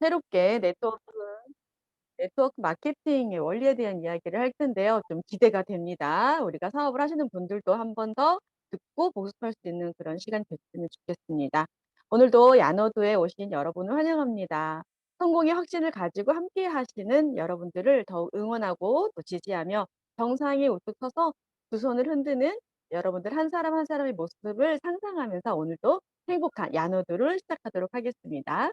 새롭게 네트워크 마케팅의 원리에 대한 이야기를 할 텐데요. 좀 기대가 됩니다. 우리가 사업을 하시는 분들도 한 번 더 듣고 복습할 수 있는 그런 시간이 됐으면 좋겠습니다. 오늘도 야노드에 오신 여러분을 환영합니다. 성공의 확신을 가지고 함께 하시는 여러분들을 더욱 응원하고 또 지지하며 정상에 우뚝 서서 두 손을 흔드는 여러분들 한 사람 한 사람의 모습을 상상하면서 오늘도 행복한 야노드를 시작하도록 하겠습니다.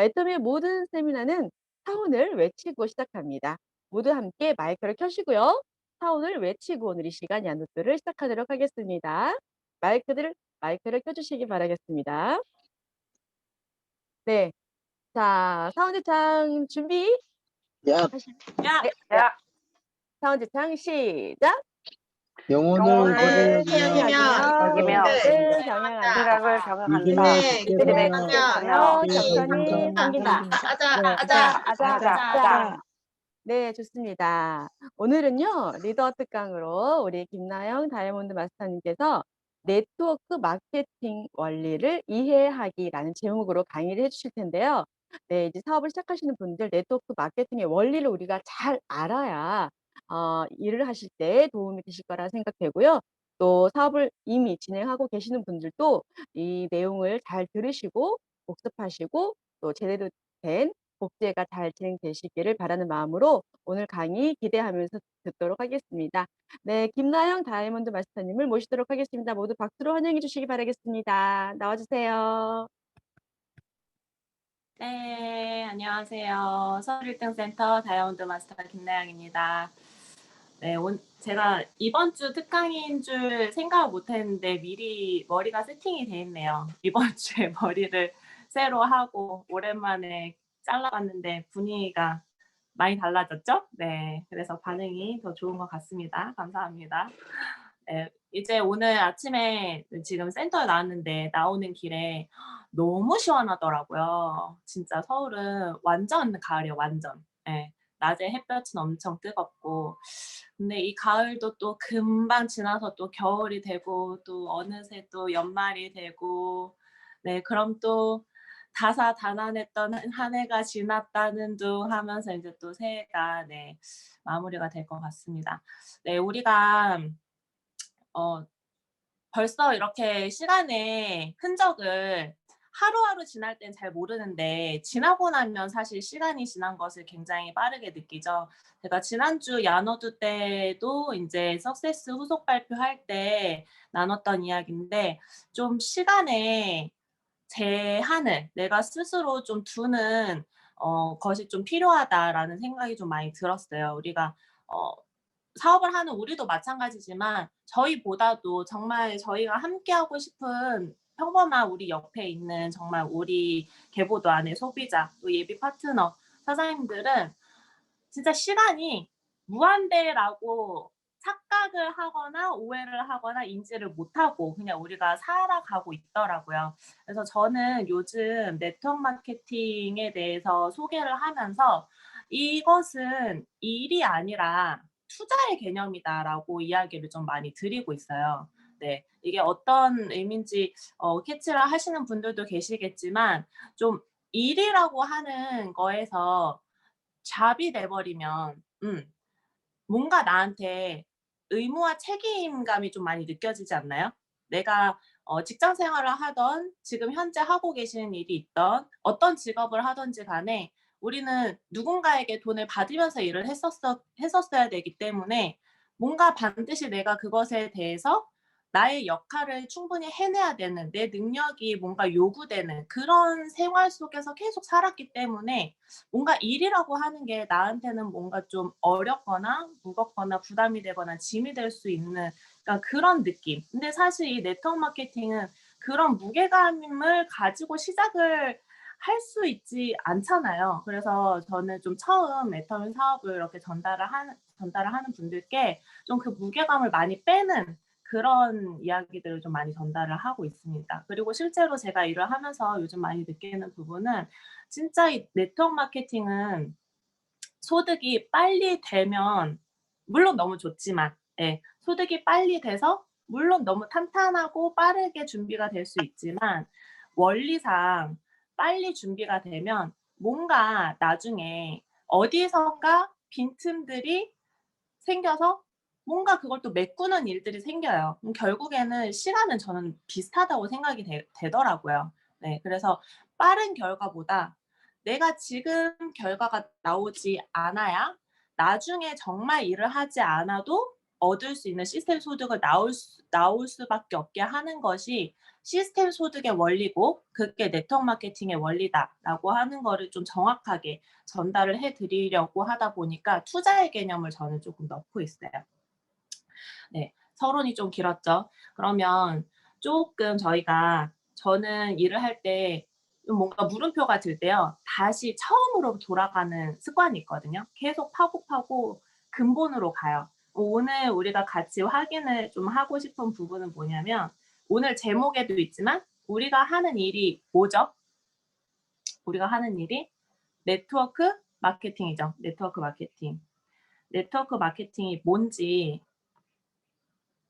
애터미의 모든 세미나는 사운을 외치고 시작합니다. 모두 함께 마이크를 켜시고요. 사운을 외치고 오늘 이 시간 야누스를 시작하도록 하겠습니다. 마이크를 켜주시기 바라겠습니다. 네. 자, 사운드 창 준비 야, 네, 야, 사운드 창 시작. 영혼을 세워가며 이며 생각을 경영한다. 생각을 경영한다. 믿음의 믿음의 굳게 굳게 서며 서며 겸손히 섬긴다. 아자. 네, 좋습니다. 오늘은요, 리더 특강으로 우리 김나영 다이아몬드 마스터님께서 네트워크 마케팅 원리를 이해하기라는 제목으로 강의를 해주실 텐데요. 네, 이제 사업을 시작하시는 분들 네트워크 마케팅의 원리를 우리가 잘 알아야 일을 하실 때 도움이 되실 거라 생각되고요. 또 사업을 이미 진행하고 계시는 분들도 이 내용을 잘 들으시고 복습하시고 또 제대로 된 복제가 잘 진행되시기를 바라는 마음으로 오늘 강의 기대하면서 듣도록 하겠습니다. 네, 김나영 다이아몬드 마스터님을 모시도록 하겠습니다. 모두 박수로 환영해 주시기 바라겠습니다. 나와주세요. 네, 안녕하세요. 서울 1등 센터 다이아몬드 마스터 김나영입니다. 네, 제가 이번 주 특강인 줄 생각을 못했는데 미리 머리가 세팅이 돼 있네요. 이번 주에 머리를 새로 하고 오랜만에 잘라봤는데 분위기가 많이 달라졌죠? 네, 그래서 반응이 더 좋은 것 같습니다. 감사합니다. 네, 이제 오늘 아침에 지금 센터에 나왔는데 나오는 길에 너무 시원하더라고요. 진짜 서울은 완전 가을이에요, 완전. 네, 낮에 햇볕은 엄청 뜨겁고. 근데 이 가을도 또 금방 지나서 또 겨울이 되고 또 어느새 또 연말이 되고 네, 그럼 또 다사다난했던 한 해가 지났다는 둥 하면서 이제 또 새해가 네, 마무리가 될 것 같습니다. 네, 우리가 벌써 이렇게 시간의 흔적을 하루하루 지날 땐 잘 모르는데 지나고 나면 사실 시간이 지난 것을 굉장히 빠르게 느끼죠. 제가 지난주 야너두 때도 인제 석세스 후속 발표할 때 나눴던 이야기인데 좀 시간에 제한을 내가 스스로 좀 두는 것이 좀 필요하다라는 생각이 좀 많이 들었어요. 우리가 어 사업을 하는 우리도 마찬가지지만 저희보다도 정말 저희가 함께하고 싶은 평범한 우리 옆에 있는 정말 우리 계보도 안의 소비자 또 예비 파트너 사장님들은 진짜 시간이 무한대라고 착각을 하거나 오해를 하거나 인지를 못하고 그냥 우리가 살아가고 있더라고요. 그래서 저는 요즘 네트워크 마케팅에 대해서 소개를 하면서 이것은 일이 아니라 투자의 개념이다라고 이야기를 좀 많이 드리고 있어요. 네, 이게 어떤 의미인지 캐치를 하시는 분들도 계시겠지만 좀 일이라고 하는 거에서 잡이 돼 버리면 뭔가 나한테 의무와 책임감이 좀 많이 느껴지지 않나요? 내가 직장 생활을 하든 지금 현재 하고 계시는 일이 있든 어떤 직업을 하든지 간에 우리는 누군가에게 돈을 받으면서 일을 했었어야 되기 때문에 뭔가 반드시 내가 그것에 대해서 나의 역할을 충분히 해내야 되는 내 능력이 뭔가 요구되는 그런 생활 속에서 계속 살았기 때문에 뭔가 일이라고 하는 게 나한테는 뭔가 좀 어렵거나 무겁거나 부담이 되거나 짐이 될 수 있는 그러니까 그런 느낌. 근데 사실 이 네트워크 마케팅은 그런 무게감을 가지고 시작을 할 수 있지 않잖아요. 그래서 저는 좀 처음 네트워크 사업을 이렇게 전달을 하는 분들께 좀 그 무게감을 많이 빼는 그런 이야기들을 좀 많이 전달을 하고 있습니다. 그리고 실제로 제가 일을 하면서 요즘 많이 느끼는 부분은 진짜 이 네트워크 마케팅은 소득이 빨리 되면 물론 너무 좋지만 예, 소득이 빨리 돼서 물론 너무 탄탄하고 빠르게 준비가 될 수 있지만 원리상 빨리 준비가 되면 뭔가 나중에 어디선가 빈틈들이 생겨서 뭔가 그걸 또 메꾸는 일들이 생겨요. 결국에는 시간은 저는 비슷하다고 생각이 되더라고요. 네. 그래서 빠른 결과보다 내가 지금 결과가 나오지 않아야 나중에 정말 일을 하지 않아도 얻을 수 있는 시스템 소득을 나올 수밖에 없게 하는 것이 시스템 소득의 원리고 그게 네트워크 마케팅의 원리다라고 하는 거를 좀 정확하게 전달을 해 드리려고 하다 보니까 투자의 개념을 저는 조금 넣고 있어요. 네. 서론이 좀 길었죠. 그러면 쪼끔 저는 일을 할 때 좀 뭔가 물음표가 들 때요. 다시 처음으로 돌아가는 습관이 있거든요. 계속 파고 근본으로 가요. 오늘 우리가 같이 확인을 좀 하고 싶은 부분은 뭐냐면 오늘 제목에도 있지만 우리가 하는 일이 뭐죠? 우리가 하는 일이 네트워크 마케팅이죠. 네트워크 마케팅. 네트워크 마케팅이 뭔지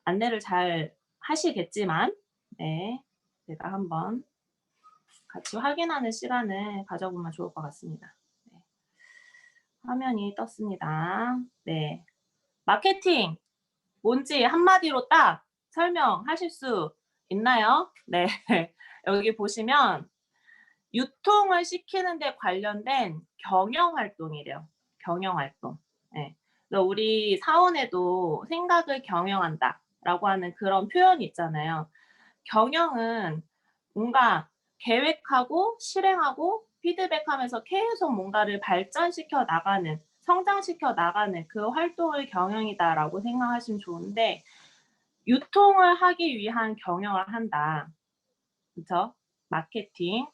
안내를 잘 하시겠지만 네. 제가 한번 같이 확인하는 시간을 가져보면 좋을 것 같습니다. 네. 화면이 떴습니다. 네. 마케팅 뭔지 한마디로 딱 설명하실 수 있나요? 네. 여기 보시면 유통을 시키는 데 관련된 경영 활동이래요. 경영 활동. 예. 그래서 우리 사원에도 생각을 경영한다라고 하는 그런 표현이 있잖아요. 경영은 뭔가 계획하고 실행하고 피드백하면서 계속 뭔가를 발전시켜 나가는, 성장시켜 나가는 그 활동을 경영이다라고 생각하시면 좋은데 유통을 하기 위한 경영을 한다. 그쵸? 마케팅.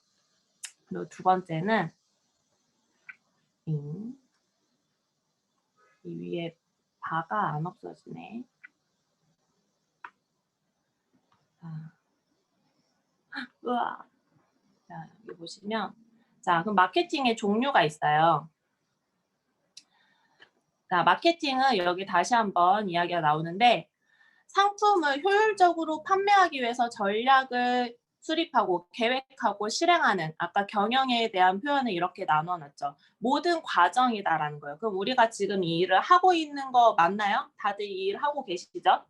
그리고 두 번째는 이 위에 바가 안 없어지네. 아. 우와. 자, 여기 보시면 자, 그럼 마케팅의 종류가 있어요. 자, 마케팅은 여기 다시 한번 이야기가 나오는데 상품을 효율적으로 판매하기 위해서 전략을 수립하고 계획하고 실행하는 아까 경영에 대한 표현을 이렇게 나눠 놨죠. 모든 과정이다라는 거예요. 그럼 우리가 지금 이 일을 하고 있는 거 맞나요? 다들 이 일 하고 계시죠?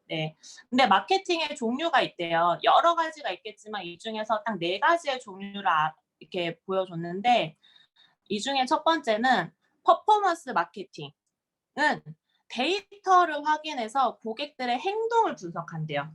네. 근데 마케팅의 종류가 있대요. 여러 가지가 있겠지만 이 중에서 딱 4가지의 종류를 이렇게 보여줬는데 이 중에 첫 번째는 퍼포먼스 마케팅은 데이터를 확인해서 고객들의 행동을 분석한대요.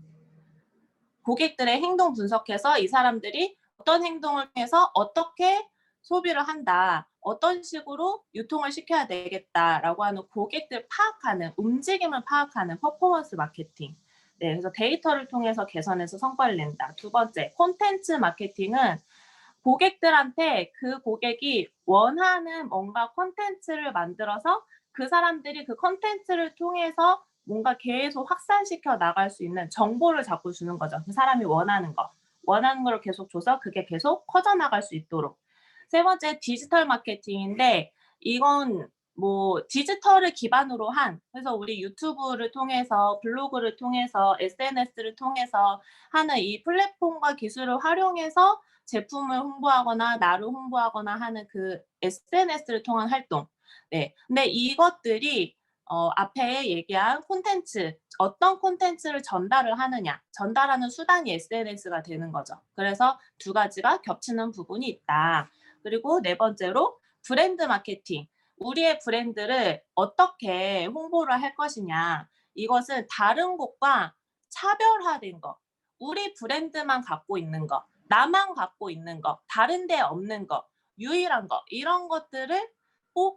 고객들의 행동 분석해서 이 사람들이 어떤 행동을 통해서 어떻게 소비를 한다, 어떤 식으로 유통을 시켜야 되겠다라고 하는 고객들 파악하는, 움직임을 파악하는 퍼포먼스 마케팅. 네, 그래서 데이터를 통해서 개선해서 성과를 낸다. 두 번째, 콘텐츠 마케팅은 고객들한테 그 고객이 원하는 뭔가 콘텐츠를 만들어서 그 사람들이 그 콘텐츠를 통해서 뭔가 계속 확산시켜 나갈 수 있는 정보를 자꾸 주는 거죠. 그 사람이 원하는 거. 원하는 걸 계속 줘서 그게 계속 커져나갈 수 있도록. 세 번째 디지털 마케팅인데 이건 뭐 디지털을 기반으로 한 그래서 우리 유튜브를 통해서 블로그를 통해서 SNS를 통해서 하는 이 플랫폼과 기술을 활용해서 제품을 홍보하거나 나를 홍보하거나 하는 그 SNS를 통한 활동. 네. 근데 이것들이 앞에 얘기한 콘텐츠, 어떤 콘텐츠를 전달을 하느냐, 전달하는 수단이 SNS가 되는 거죠. 그래서 두 가지가 겹치는 부분이 있다. 그리고 네 번째로 브랜드 마케팅. 우리의 브랜드를 어떻게 홍보를 할 것이냐. 이것은 다른 곳과 차별화된 거, 우리 브랜드만 갖고 있는 거, 나만 갖고 있는 거, 다른 데 없는 거, 유일한 거, 이런 것들을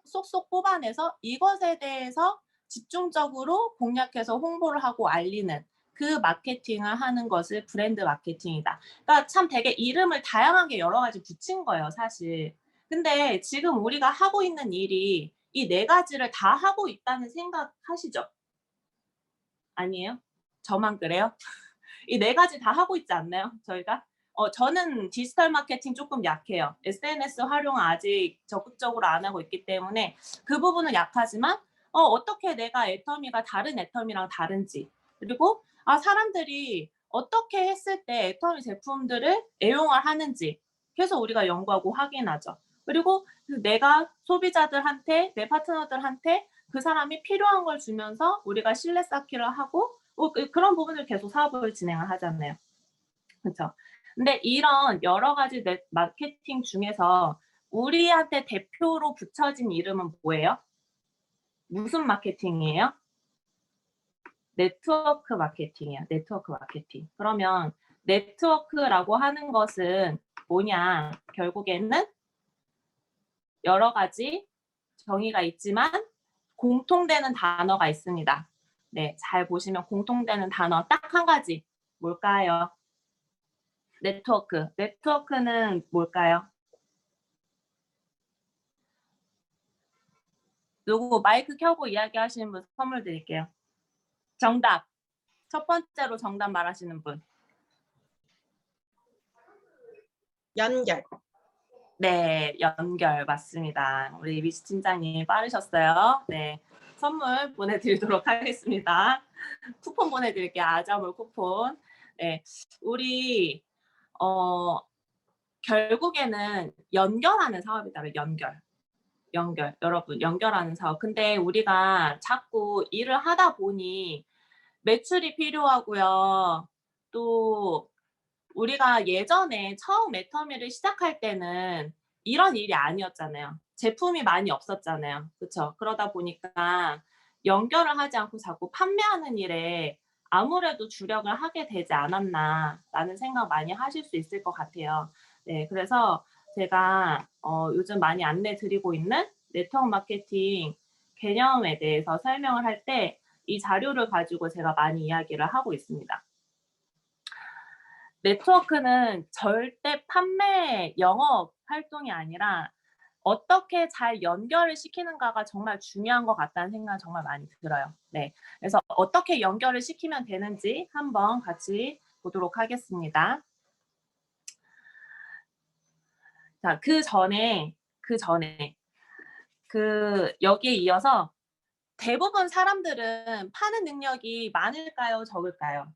쏙쏙 뽑아내서 이것에 대해서 집중적으로 공략해서 홍보를 하고 알리는 그 마케팅을 하는 것을 브랜드 마케팅이다. 그러니까 참 되게 이름을 다양하게 여러 가지 붙인 거예요, 사실. 근데 지금 우리가 하고 있는 일이 이 4가지를 다 하고 있다는 생각하시죠? 아니에요? 저만 그래요? 이 4가지 다 하고 있지 않나요, 저희가? 저는 디지털 마케팅 조금 약해요. SNS 활용을 아직 적극적으로 안 하고 있기 때문에 그 부분은 약하지만 어떻게 내가 애터미가 다른 애터미랑 다른지 그리고 사람들이 어떻게 했을 때 애터미 제품들을 애용을 하는지 계속 우리가 연구하고 확인하죠. 그리고 내가 소비자들한테, 내 파트너들한테 그 사람이 필요한 걸 주면서 우리가 신뢰 쌓기를 하고 그런 부분을 계속 사업을 진행을 하잖아요. 그렇죠? 근데 이런 여러 가지 마케팅 중에서 우리한테 대표로 붙여진 이름은 뭐예요? 무슨 마케팅이에요? 네트워크 마케팅이야. 네트워크 마케팅. 그러면 네트워크라고 하는 것은 뭐냐? 결국에는 여러 가지 정의가 있지만 공통되는 단어가 있습니다. 네, 잘 보시면 공통되는 단어 딱 한 가지. 뭘까요? 네트워크. 네트워크는 뭘까요? 누구 마이크 켜고 이야기하시는 분 선물 드릴게요. 정답. 첫 번째로 정답 말하시는 분. 연결. 네, 연결 맞습니다. 우리 미스 팀장님 빠르셨어요. 네, 선물 보내드리도록 하겠습니다. 쿠폰 보내드릴게요. 아자몰 쿠폰. 네, 우리 결국에는 연결하는 사업이다. 연결. 여러분, 연결하는 사업. 근데 우리가 자꾸 일을 하다 보니 매출이 필요하고요. 또 우리가 예전에 처음 애터미를 시작할 때는 이런 일이 아니었잖아요. 제품이 많이 없었잖아요. 그렇죠? 그러다 보니까 연결을 하지 않고 자꾸 판매하는 일에 아무래도 주력을 하게 되지 않았나라는 생각 많이 하실 수 있을 것 같아요. 네, 그래서 제가 요즘 많이 안내 드리고 있는 네트워크 마케팅 개념에 대해서 설명을 할 때 이 자료를 가지고 제가 많이 이야기를 하고 있습니다. 네트워크는 절대 판매 영업 활동이 아니라 어떻게 잘 연결을 시키는가가 정말 중요한 것 같다는 생각이 정말 많이 들어요. 네, 그래서 어떻게 연결을 시키면 되는지 한번 같이 보도록 하겠습니다. 자, 여기에 이어서 대부분 사람들은 파는 능력이 많을까요? 적을까요?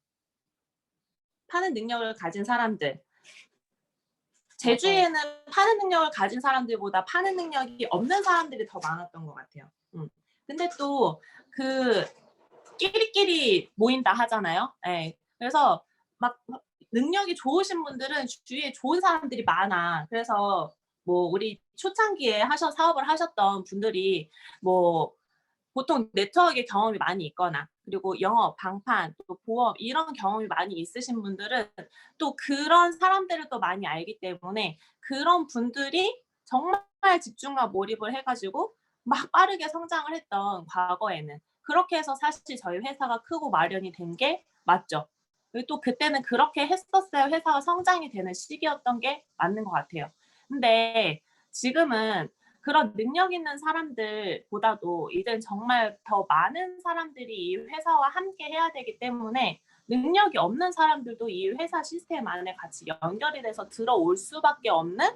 파는 능력을 가진 사람들. 제 주위에는 파는 능력을 가진 사람들보다 파는 능력이 없는 사람들이 더 많았던 것 같아요. 근데 또 끼리끼리 모인다 하잖아요. 네. 그래서 막 능력이 좋으신 분들은 주위에 좋은 사람들이 많아. 그래서 뭐 우리 초창기에 사업을 하셨던 분들이 뭐 보통 네트워크의 경험이 많이 있거나 그리고 영업, 방판, 또 보험 이런 경험이 많이 있으신 분들은 또 그런 사람들을 또 많이 알기 때문에 그런 분들이 정말 집중과 몰입을 해가지고 막 빠르게 성장을 했던 과거에는 그렇게 해서 사실 저희 회사가 크고 마련이 된 게 맞죠. 그리고 또 그때는 그렇게 했었어야 회사가 성장이 되는 시기였던 게 맞는 것 같아요. 근데 지금은 그런 능력 있는 사람들보다도 이젠 정말 더 많은 사람들이 이 회사와 함께 해야 되기 때문에 능력이 없는 사람들도 이 회사 시스템 안에 같이 연결이 돼서 들어올 수밖에 없는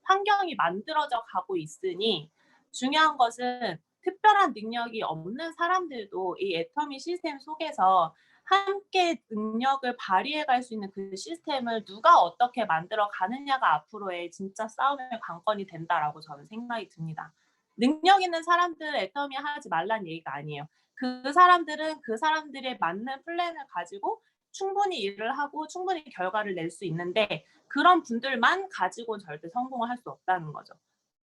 환경이 만들어져 가고 있으니 중요한 것은 특별한 능력이 없는 사람들도 이 애터미 시스템 속에서 함께 능력을 발휘해 갈 수 있는 그 시스템을 누가 어떻게 만들어 가느냐가 앞으로의 진짜 싸움의 관건이 된다라고 저는 생각이 듭니다. 능력 있는 사람들 애터미 하지 말란 얘기가 아니에요. 그 사람들은 그 사람들의 맞는 플랜을 가지고 충분히 일을 하고 충분히 결과를 낼 수 있는데 그런 분들만 가지고는 절대 성공을 할 수 없다는 거죠.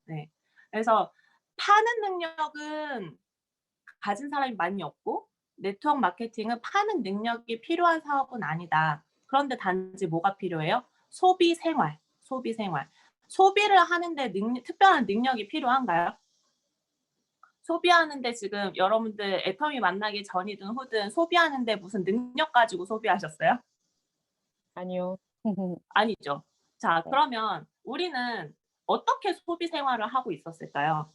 네. 그래서 파는 능력은 가진 사람이 많이 없고 네트워크 마케팅은 파는 능력이 필요한 사업은 아니다. 그런데 단지 뭐가 필요해요? 소비 생활. 소비를 하는데 특별한 능력이 필요한가요? 소비하는데 지금 여러분들 애터미 만나기 전이든 후든 소비하는데 무슨 능력 가지고 소비하셨어요? 아니요. 아니죠. 자, 네. 그러면 우리는 어떻게 소비 생활을 하고 있었을까요?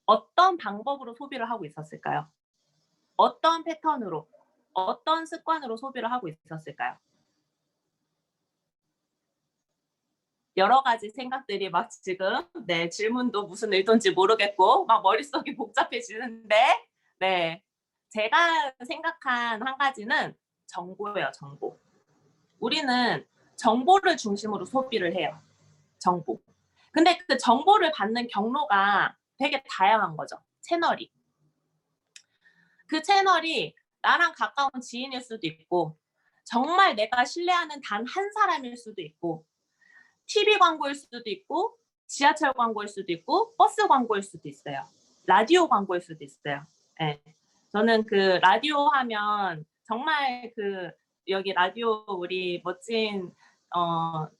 어떤 방법으로 소비를 하고 있었을까요? 어떤 패턴으로, 어떤 습관으로 소비를 하고 있었을까요? 여러 가지 생각들이 막 지금 질문도 무슨 의도인지 모르겠고 막 머릿속이 복잡해지는데 네. 제가 생각한 한 가지는 정보예요, 정보. 우리는 정보를 중심으로 소비를 해요. 정보. 근데 그 정보를 받는 경로가 되게 다양한 거죠. 채널이. 그 채널이 나랑 가까운 지인일 수도 있고 정말 내가 신뢰하는 단 한 사람일 수도 있고 TV 광고일 수도 있고 지하철 광고일 수도 있고 버스 광고일 수도 있어요. 라디오 광고일 수도 있어요. 네. 저는 그 라디오 하면 정말 그 여기 라디오 우리 멋진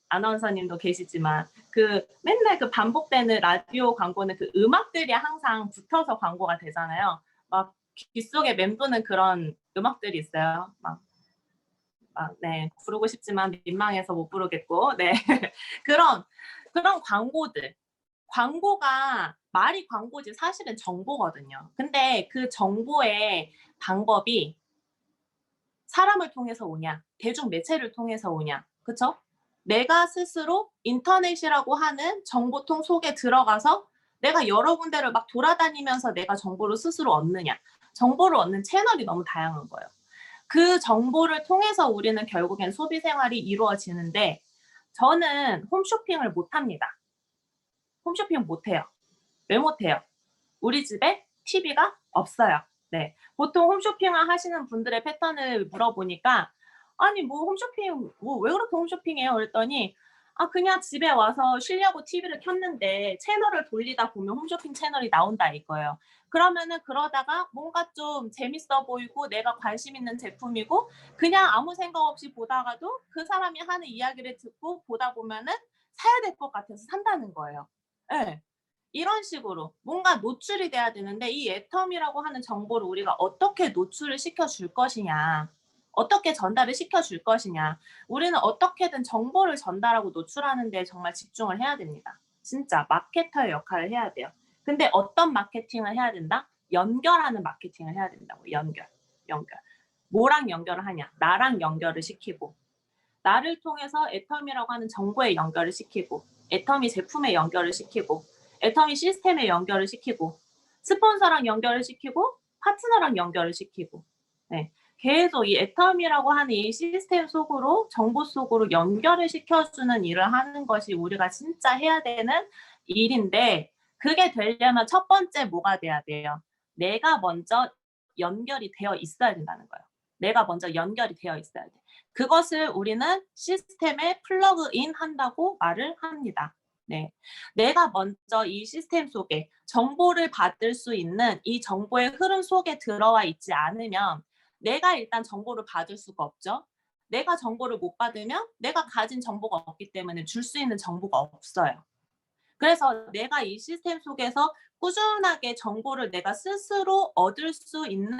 아나운서님도 계시지만 그 맨날 그 반복되는 라디오 광고는 그 음악들이 항상 붙어서 광고가 되잖아요. 막 귓속에 맴도는 그런 음악들이 있어요. 네, 부르고 싶지만 민망해서 못 부르겠고, 네. 그런 광고들. 광고가 말이 광고지 사실은 정보거든요. 근데 그 정보의 방법이 사람을 통해서 오냐, 대중 매체를 통해서 오냐, 그쵸? 내가 스스로 인터넷이라고 하는 정보통 속에 들어가서 내가 여러 군데를 막 돌아다니면서 내가 정보를 스스로 얻느냐. 정보를 얻는 채널이 너무 다양한 거예요. 그 정보를 통해서 우리는 결국엔 소비 생활이 이루어지는데 저는 홈쇼핑을 못합니다. 홈쇼핑 못해요. 왜 못해요? 우리 집에 TV가 없어요. 네. 보통 홈쇼핑을 하시는 분들의 패턴을 물어보니까 아니 뭐 홈쇼핑 뭐 왜 그렇게 홈쇼핑해요? 그랬더니 아 그냥 집에 와서 쉬려고 TV를 켰는데 채널을 돌리다 보면 홈쇼핑 채널이 나온다 이거예요. 그러면은 그러다가 뭔가 좀 재밌어 보이고 내가 관심 있는 제품이고 그냥 아무 생각 없이 보다가도 그 사람이 하는 이야기를 듣고 보다 보면은 사야 될 것 같아서 산다는 거예요. 네. 이런 식으로 뭔가 노출이 돼야 되는데 이 애텀이라고 하는 정보를 우리가 어떻게 노출을 시켜줄 것이냐, 어떻게 전달을 시켜줄 것이냐. 우리는 어떻게든 정보를 전달하고 노출하는 데 정말 집중을 해야 됩니다. 진짜 마케터의 역할을 해야 돼요. 근데 어떤 마케팅을 해야 된다? 연결하는 마케팅을 해야 된다고. 연결. 뭐랑 연결을 하냐? 나랑 연결을 시키고 나를 통해서 애텀이라고 하는 정보에 연결을 시키고 애텀이 제품에 연결을 시키고 애텀이 시스템에 연결을 시키고 스폰서랑 연결을 시키고 파트너랑 연결을 시키고 네. 계속 이 애텀이라고 하는 이 시스템 속으로 정보 속으로 연결을 시켜주는 일을 하는 것이 우리가 진짜 해야 되는 일인데 그게 되려면 첫 번째 뭐가 돼야 돼요? 내가 먼저 연결이 되어 있어야 된다는 거예요. 내가 먼저 연결이 되어 있어야 돼. 그것을 우리는 시스템에 플러그인 한다고 말을 합니다. 네. 내가 먼저 이 시스템 속에 정보를 받을 수 있는 이 정보의 흐름 속에 들어와 있지 않으면 내가 일단 정보를 받을 수가 없죠. 내가 정보를 못 받으면 내가 가진 정보가 없기 때문에 줄 수 있는 정보가 없어요. 그래서 내가 이 시스템 속에서 꾸준하게 정보를 내가 스스로 얻을 수 있는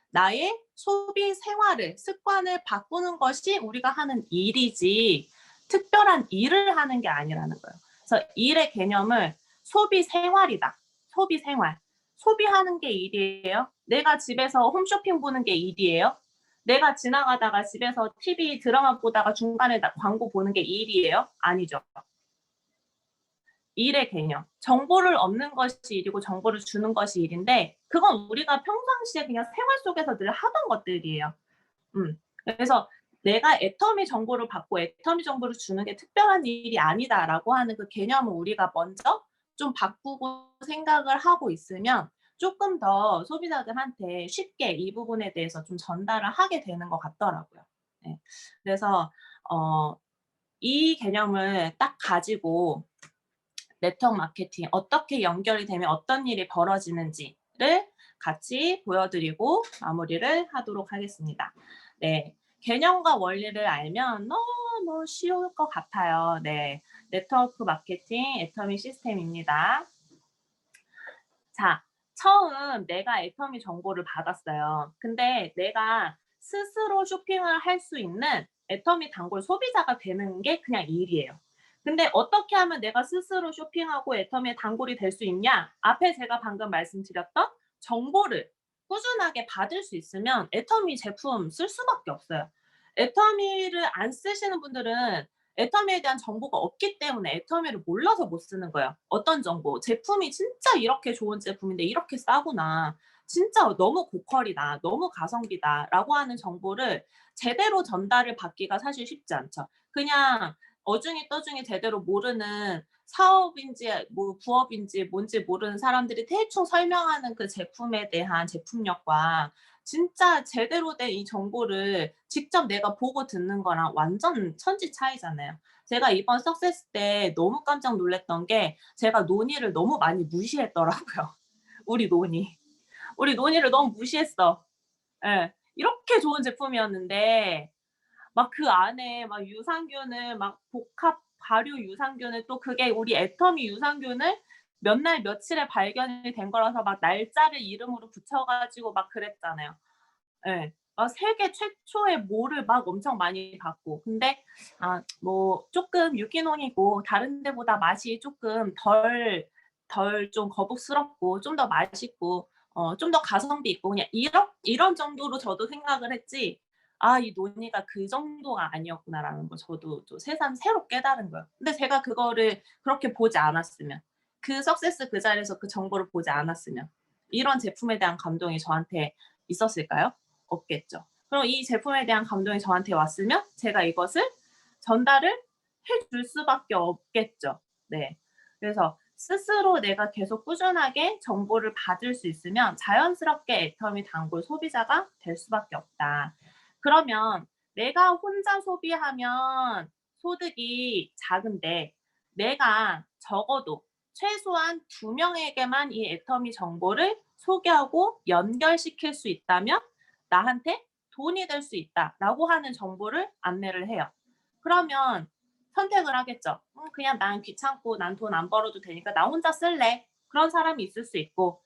나의 소비 생활을, 습관을 바꾸는 것이 우리가 하는 일이지 특별한 일을 하는 게 아니라는 거예요. 그래서 일의 개념을 소비 생활이다. 소비 생활. 소비하는 게 일이에요. 내가 집에서 홈쇼핑 보는 게 일이에요. 내가 지나가다가 집에서 TV 드라마 보다가 중간에 광고 보는 게 일이에요? 아니죠. 일의 개념. 정보를 얻는 것이 일이고 정보를 주는 것이 일인데 그건 우리가 평상시에 그냥 생활 속에서 늘 하던 것들이에요. 그래서 내가 애터미 정보를 받고 애터미 정보를 주는 게 특별한 일이 아니다라고 하는 그 개념을 우리가 먼저 좀 바꾸고 생각을 하고 있으면 조금 더 소비자들한테 쉽게 이 부분에 대해서 좀 전달을 하게 되는 것 같더라고요. 네. 그래서 이 개념을 딱 가지고 네트워크 마케팅 어떻게 연결이 되면 어떤 일이 벌어지는지를 같이 보여드리고 마무리를 하도록 하겠습니다. 네, 개념과 원리를 알면 너무 쉬울 것 같아요. 네, 네트워크 마케팅 애터미 시스템입니다. 자, 처음 내가 애터미 정보를 받았어요. 근데 내가 스스로 쇼핑을 할 수 있는 애터미 단골 소비자가 되는 게 그냥 일이에요. 근데 어떻게 하면 내가 스스로 쇼핑하고 애터미의 단골이 될 수 있냐? 앞에 제가 방금 말씀드렸던 정보를 꾸준하게 받을 수 있으면 애터미 제품 쓸 수밖에 없어요. 애터미를 안 쓰시는 분들은 애터미에 대한 정보가 없기 때문에 애터미를 몰라서 못 쓰는 거예요. 어떤 정보? 제품이 진짜 이렇게 좋은 제품인데 이렇게 싸구나. 진짜 너무 고퀄이다. 너무 가성비다. 라고 하는 정보를 제대로 전달을 받기가 사실 쉽지 않죠. 그냥 어중이 떠중이 제대로 모르는 사업인지 뭐 부업인지 뭔지 모르는 사람들이 대충 설명하는 그 제품에 대한 제품력과 진짜 제대로 된 이 정보를 직접 내가 보고 듣는 거랑 완전 천지 차이잖아요. 제가 이번 석세스 때 너무 깜짝 놀랐던 게 제가 논의를 너무 많이 무시했더라고요. 우리 논의. 우리 논의를 너무 무시했어. 예. 이렇게 좋은 제품이었는데 막 그 안에 막 유산균을 막 복합 발효 유산균을 또 그게 우리 애터미 유산균을 몇 날 며칠에 발견이 된 거라서 막 날짜를 이름으로 붙여 가지고 막 그랬잖아요. 예. 막 세계 최초의 뭐를 막 엄청 많이 받고. 근데 뭐 쪼끔 유기농이고 다른 데보다 맛이 쪼끔 덜 좀 거북스럽고 좀 더 맛있고 좀 더 가성비 있고 그냥 이런 정도로 저도 생각을 했지 '아 이 논의가 그 정도가 아니었구나.'라는 걸 저도 또 새삼 새로 깨달은 거예요. 근데 제가 그거를 그렇게 보지 않았으면 그 석세스 그 자리에서 그 정보를 보지 않았으면 이런 제품에 대한 감동이 저한테 있었을까요? 없겠죠. 그럼 이 제품에 대한 감동이 저한테 왔으면 제가 이것을 전달을 해 줄 수밖에 없겠죠. 네. 그래서 스스로 내가 계속 꾸준하게 정보를 받을 수 있으면 자연스럽게 애터미 단골 소비자가 될 수밖에 없다. 그러면 내가 혼자 소비하면 소득이 작은데 내가 적어도 최소한 2명에게만 이 애터미 정보를 소개하고 연결시킬 수 있다면 나한테 돈이 될 수 있다라고 하는 정보를 안내를 해요. 그러면 선택을 하겠죠. 그냥 난 귀찮고 난 돈 안 벌어도 되니까 나 혼자 쓸래. 그런 사람이 있을 수 있고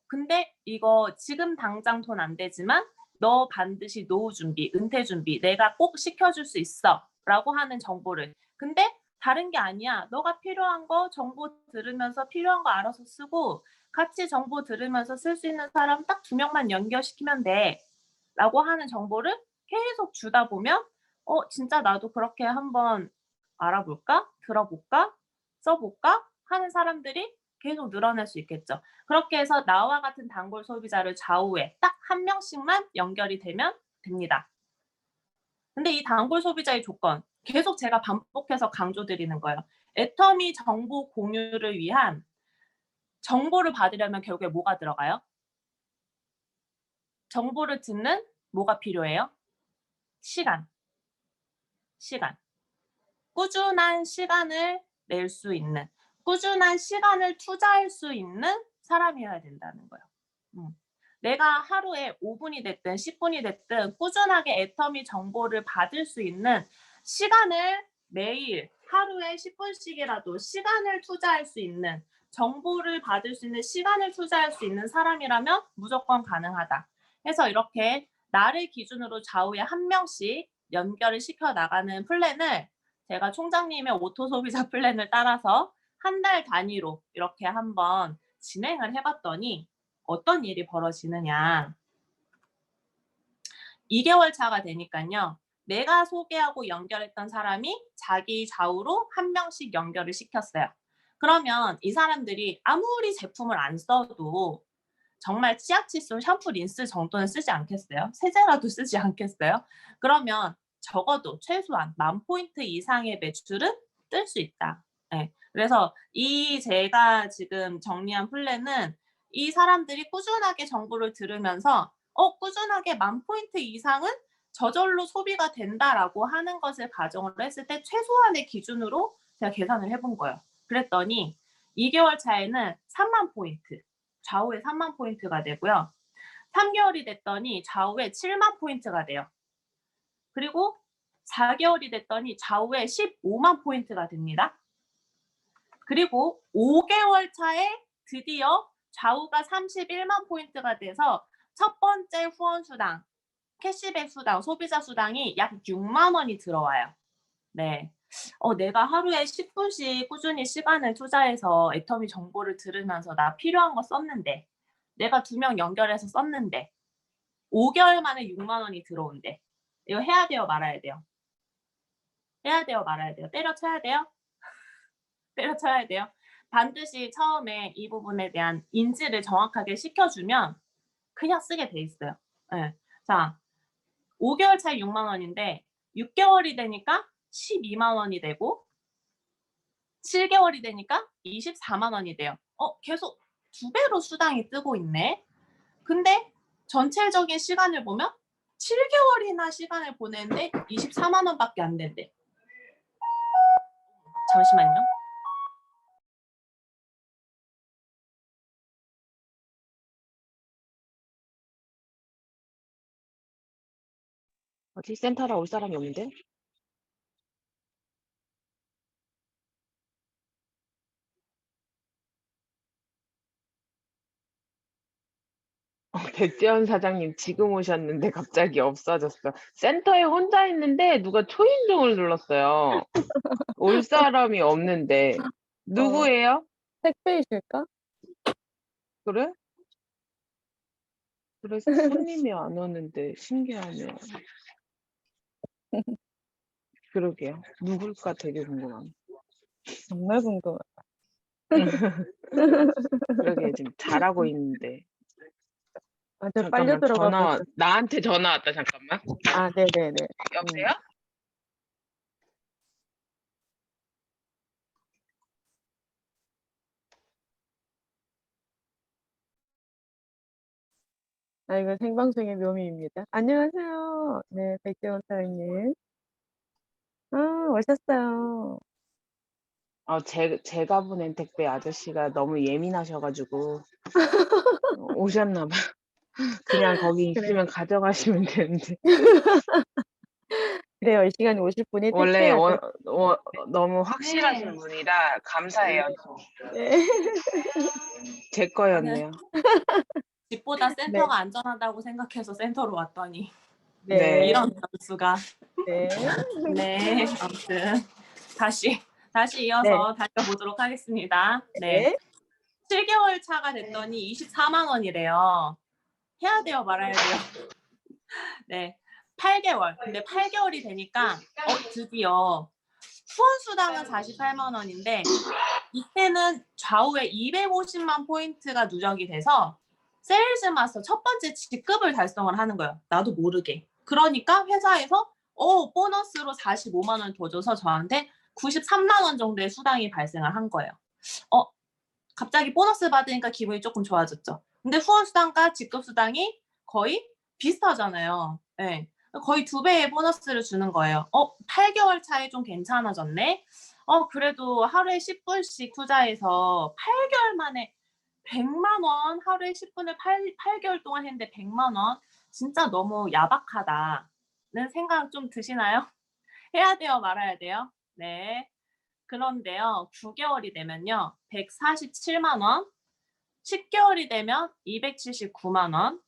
근데 이거 지금 당장 돈 안 되지만 너 반드시 노후 준비, 은퇴 준비 내가 꼭 시켜줄 수 있어라고 하는 정보를 근데 다른 게 아니야. 너가 필요한 거 정보 들으면서 필요한 거 알아서 쓰고 같이 정보 들으면서 쓸 수 있는 사람 딱 2명만 연결시키면 돼.'라고 하는 정보를 계속 주다 보면 진짜 나도 그렇게 한번 알아볼까? 들어볼까? 써볼까? 하는 사람들이 계속 늘어날 수 있겠죠. 그렇게 해서 나와 같은 단골 소비자를 좌우에 딱 1명씩만 연결이 되면 됩니다. 근데 이 단골 소비자의 조건 계속 제가 반복해서 강조드리는 거예요. 애터미 정보 공유를 위한 정보를 받으려면 결국에 뭐가 들어가요? 정보를 듣는 뭐가 필요해요? 시간. 시간. 꾸준한 시간을 낼 수 있는 꾸준한 시간을 투자할 수 있는 사람이어야 된다는 거예요. 내가 하루에 5분이 됐든 10분이 됐든 꾸준하게 애터미 정보를 받을 수 있는 시간을 매일 하루에 10분씩이라도 시간을 투자할 수 있는 정보를 받을 수 있는 시간을 투자할 수 있는 사람이라면 무조건 가능하다. 해서 이렇게 나를 기준으로 좌우에 1명씩 연결을 시켜 나가는 플랜을 제가 총장님의 오토 소비자 플랜을 따라서 1달 단위로 이렇게 한번 진행을 해 봤더니 어떤 일이 벌어지느냐. 2개월 차가 되니깐요. 내가 소개하고 연결했던 사람이 자기 좌우로 1명씩 연결을 시켰어요. 그러면 이 사람들이 아무리 제품을 안 써도 정말 치약, 칫솔, 샴푸, 린스 정도는 쓰지 않겠어요? 세제라도 쓰지 않겠어요? 그러면 적어도 최소한 10,000포인트 이상의 매출은 뜰 수 있다. 예. 그래서 이 제가 지금 정리한 플랜은 이 사람들이 꾸준하게 정보를 들으면서 꾸준하게 10,000포인트 이상은 저절로 소비가 된다라고 하는 것을 가정을 했을 때 최소한의 기준으로 제가 계산을 해본 거예요. 그랬더니 2개월 차에는 30,000포인트 좌우에 30,000포인트가 되고요. 3개월이 됐더니 좌우에 70,000포인트가 돼요. 그리고 4개월이 됐더니 좌우에 150,000포인트가 됩니다. 그리고 5개월 차에 드디어 좌우가 310,000포인트가 돼서 첫 번째 후원 수당, 캐시백 수당, 소비자 수당이 약 60,000 원이 들어와요. 네. 내가 하루에 10분씩 꾸준히 시간을 투자해서 애터미 정보를 들으면서 나 필요한 거 썼는데 내가 2명 연결해서 썼는데 5개월 만에 60,000 원이 들어온대. 이거 해야 돼요, 말아야 돼요? 해야 돼요, 말아야 돼요? 때려쳐야 돼요? 때려쳐야 돼요? 반드시 처음에 이 부분에 대한 인지를 정확하게 시켜주면 그냥 쓰게 돼 있어요. 예. 자, 5개월 차에 60,000 원인데 6개월이 되니까 12만 원이 되고 7개월이 되니까 24만 원이 돼요. 계속 2배로 수당이 뜨고 있네. 근데 전체적인 시간을 보면 7개월이나 시간을 보내는데 24만 원밖에 안 된대. 잠시만요. 어디 센터라 올 사람이 없는데? 백재현 사장님 지금 오셨는데 갑자기 없어졌어. 센터에 혼자 있는데 누가 초인종을 눌렀어요. 올 사람이 없는데. 누구예요? 택배이실까? 그래? 그래, 손님이 안 오는데 신기하네요. 그러게요. 누굴까 되게 궁금함. 정말 궁금하다. 그러게 지금 잘하고 있는데. 저 빨려 잠깐만 들어가 전화 볼게요. 나한테 전화 왔다 잠깐만. 네네네. 여보세요? 이건 생방송의 묘미입니다. 안녕하세요. 네, 백재원 사장님. 오셨어요. 제가 보낸 택배 아저씨가 너무 예민하셔가지고 오셨나 봐. 그냥 거기 그래. 있으면 가져가시면 되는데. 그래요. 이 시간에 오실 분이 원래 택배 아저씨. 너무 확실하신 네. 분이라 감사해요. 네. 제 거였네요. 집보다 네. 센터가 안전하다고 생각해서 센터로 왔더니 네. 이런 변수가. 네. 네, 아무튼 다시 이어서 달려보도록 하겠습니다. 네. 네. 7개월 차가 됐더니 24만 원이래요. 해야 돼요, 말아야 돼요? 네. 8개월. 근데 8개월이 되니까 드디어 후원수당은 48만 원인데 이때는 좌우에 250만 포인트가 누적이 돼서 세일즈 마스터 첫 번째 직급을 달성을 하는 거예요. 나도 모르게. 그러니까 회사에서 보너스로 45만 원 더 줘서 저한테 93만 원 정도의 수당이 발생을 한 거예요. 갑자기 보너스 받으니까 기분이 조금 좋아졌죠. 근데 후원수당과 직급수당이 거의 비슷하잖아요. 네. 거의 2배의 보너스를 주는 거예요. 8개월 차에 좀 괜찮아졌네. 그래도 하루에 10분씩 투자해서 8개월 만에 100만 원, 하루에 10분을 8개월 동안 했는데 100만 원. 진짜 너무 야박하다는 생각 좀 드시나요? 해야 돼요, 말아야 돼요? 네. 그런데요, 9개월이 되면요, 147만 원, 10개월이 되면 279만 원,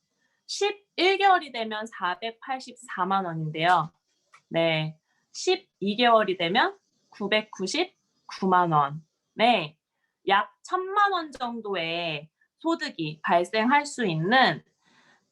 11개월이 되면 484만 원인데요. 네. 12개월이 되면 999만 원. 네. 약 1,000만 원 정도의 소득이 발생할 수 있는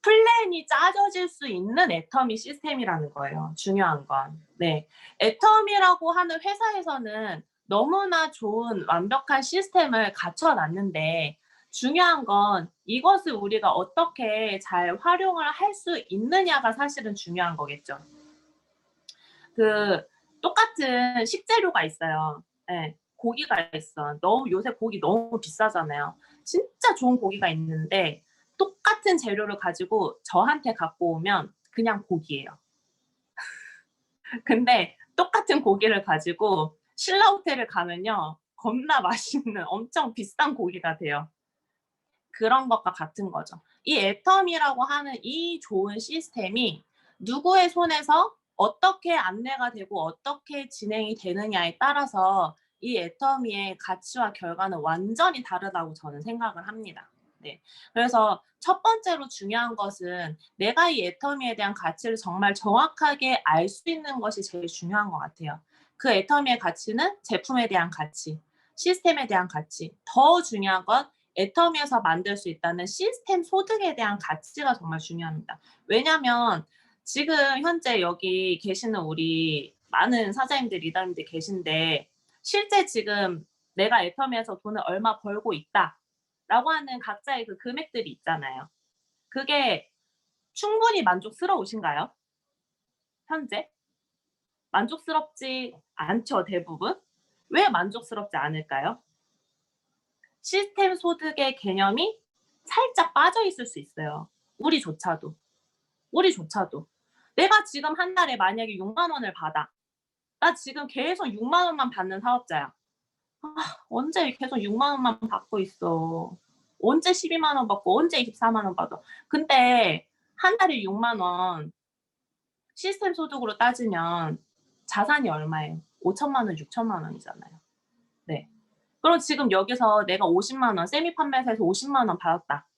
플랜이 짜져질 수 있는 애터미 시스템이라는 거예요. 중요한 건. 네. 애터미라고 하는 회사에서는 너무나 좋은 완벽한 시스템을 갖춰놨는데 중요한 건 이것을 우리가 어떻게 잘 활용을 할 수 있느냐가 사실은 중요한 거겠죠. 똑같은 식재료가 있어요. 네, 고기가 있어. 요새 고기 너무 비싸잖아요. 진짜 좋은 고기가 있는데 똑같은 재료를 가지고 저한테 갖고 오면 그냥 고기예요. 근데 똑같은 고기를 가지고 신라호텔을 가면요. 겁나 맛있는 엄청 비싼 고기가 돼요. 그런 것과 같은 거죠. 이 애텀이라고 하는 이 좋은 시스템이 누구의 손에서 어떻게 안내가 되고 어떻게 진행이 되느냐에 따라서 이 애터미의 가치와 결과는 완전히 다르다고 저는 생각을 합니다. 네. 그래서 첫 번째로 중요한 것은 내가 이 애터미에 대한 가치를 정말 정확하게 알 수 있는 것이 제일 중요한 것 같아요. 그 애터미의 가치는 제품에 대한 가치, 시스템에 대한 가치, 더 중요한 건 애터미에서 만들 수 있다는 시스템 소득에 대한 가치가 정말 중요합니다. 왜냐하면 지금 현재 여기 계시는 우리 많은 사장님들, 리더님들 계신데 실제 지금 내가 애터미에서 돈을 얼마 벌고 있다라고 하는 각자의 그 금액들이 있잖아요. 그게 충분히 만족스러우신가요? 현재? 만족스럽지 않죠, 대부분. 왜 만족스럽지 않을까요? 시스템 소득의 개념이 살짝 빠져 있을 수 있어요. 우리조차도. 내가 지금 한 달에 만약에 6만 원을 받아. 나 지금 계속 6만 원만 받는 사업자야. 언제 계속 6만 원만 받고 있어. 언제 12만 원 받고 언제 24만 원 받아. 근데 한 달에 6만 원 시스템 소득으로 따지면 자산이 얼마예요? 5천만 원, 6천만 원이잖아요. 네. 그럼 지금 여기서 내가 50만 원, 세미 판매사에서 50만 원 받았다.